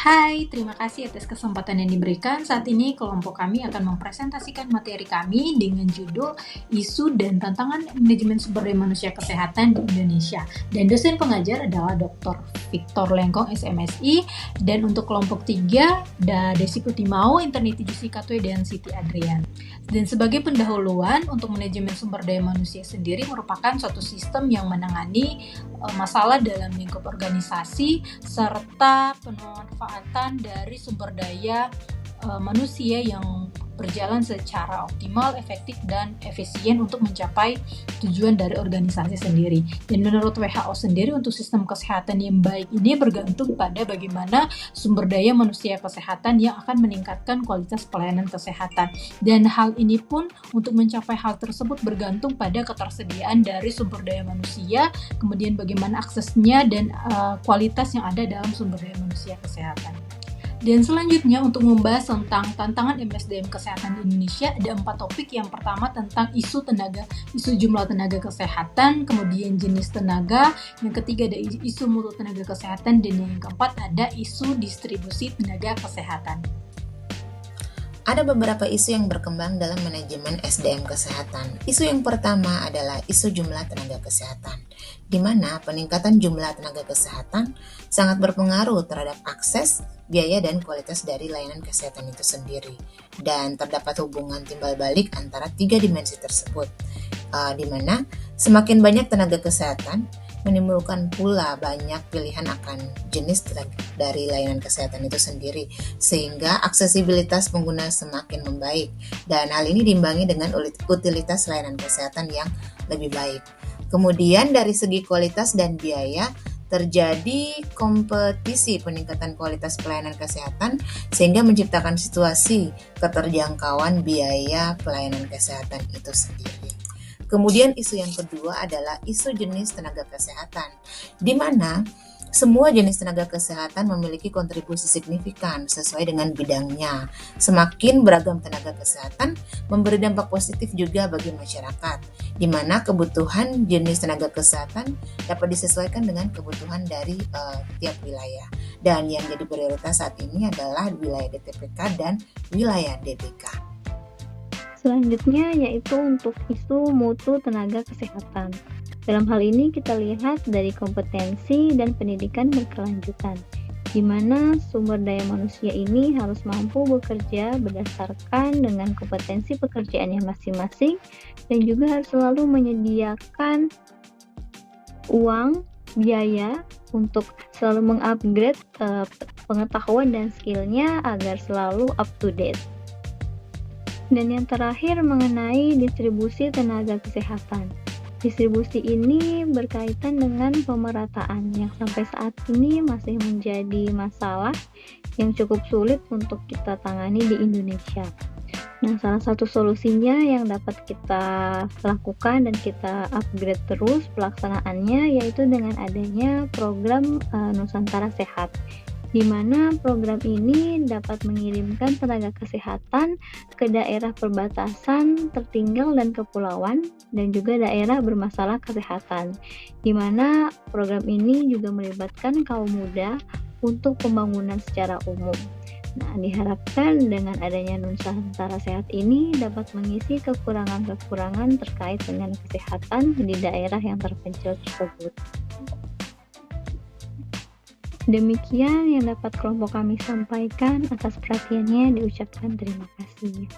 Hai, terima kasih atas kesempatan yang diberikan. Saat ini kelompok kami akan mempresentasikan materi kami dengan judul Isu dan Tantangan Manajemen Sumber Daya Manusia Kesehatan di Indonesia. Dan dosen pengajar adalah Dr. Victor Lengkong, SMSI. Dan untuk kelompok 3, ada Desi Putimau, Internity Jessica Katwe, dan Siti Adrian. Dan sebagai pendahuluan, untuk manajemen sumber daya manusia sendiri merupakan suatu sistem yang menangani masalah dalam lingkup organisasi serta pemanfaatan dari sumber daya manusia yang berjalan secara optimal, efektif, dan efisien untuk mencapai tujuan dari organisasi sendiri. Dan menurut WHO sendiri, untuk sistem kesehatan yang baik ini bergantung pada bagaimana sumber daya manusia kesehatan yang akan meningkatkan kualitas pelayanan kesehatan. Dan hal ini pun untuk mencapai hal tersebut bergantung pada ketersediaan dari sumber daya manusia, kemudian bagaimana aksesnya dan kualitas yang ada dalam sumber daya manusia kesehatan. Dan selanjutnya untuk membahas tentang tantangan MSDM kesehatan di Indonesia, ada 4 topik. Yang pertama tentang isu jumlah tenaga kesehatan, kemudian jenis tenaga, yang ketiga ada isu mutu tenaga kesehatan, dan yang keempat ada isu distribusi tenaga kesehatan. Ada beberapa isu yang berkembang dalam manajemen SDM kesehatan. Isu yang pertama adalah isu jumlah tenaga kesehatan, di mana peningkatan jumlah tenaga kesehatan sangat berpengaruh terhadap akses, biaya, dan kualitas dari layanan kesehatan itu sendiri. Dan terdapat hubungan timbal balik antara 3 dimensi tersebut, di mana semakin banyak tenaga kesehatan, menimbulkan pula banyak pilihan akan jenis dari layanan kesehatan itu sendiri, sehingga aksesibilitas pengguna semakin membaik, dan hal ini diimbangi dengan utilitas layanan kesehatan yang lebih baik. Kemudian dari segi kualitas dan biaya, terjadi kompetisi peningkatan kualitas pelayanan kesehatan sehingga menciptakan situasi keterjangkauan biaya pelayanan kesehatan itu sendiri. Kemudian isu yang kedua adalah isu jenis tenaga kesehatan, di mana semua jenis tenaga kesehatan memiliki kontribusi signifikan sesuai dengan bidangnya. Semakin beragam tenaga kesehatan memberi dampak positif juga bagi masyarakat, di mana kebutuhan jenis tenaga kesehatan dapat disesuaikan dengan kebutuhan dari tiap wilayah. Dan yang jadi prioritas saat ini adalah wilayah DTPK dan wilayah DBK. Selanjutnya yaitu untuk isu mutu tenaga kesehatan. Dalam hal ini kita lihat dari kompetensi dan pendidikan berkelanjutan, di mana sumber daya manusia ini harus mampu bekerja berdasarkan dengan kompetensi pekerjaannya masing-masing dan juga harus selalu menyediakan uang, biaya untuk selalu mengupgrade pengetahuan dan skillnya agar selalu up to date. Dan yang terakhir mengenai distribusi tenaga kesehatan. Distribusi ini berkaitan dengan pemerataan yang sampai saat ini masih menjadi masalah yang cukup sulit untuk kita tangani di Indonesia. Nah, salah satu solusinya yang dapat kita lakukan dan kita upgrade terus pelaksanaannya yaitu dengan adanya program Nusantara Sehat, di mana program ini dapat mengirimkan tenaga kesehatan ke daerah perbatasan, tertinggal, dan kepulauan, dan juga daerah bermasalah kesehatan, di mana program ini juga melibatkan kaum muda untuk pembangunan secara umum. Nah, diharapkan dengan adanya Nusantara Sehat ini dapat mengisi kekurangan-kekurangan terkait dengan kesehatan di daerah yang terpencil tersebut. Demikian yang dapat kelompok kami sampaikan. Atas perhatiannya diucapkan terima kasih.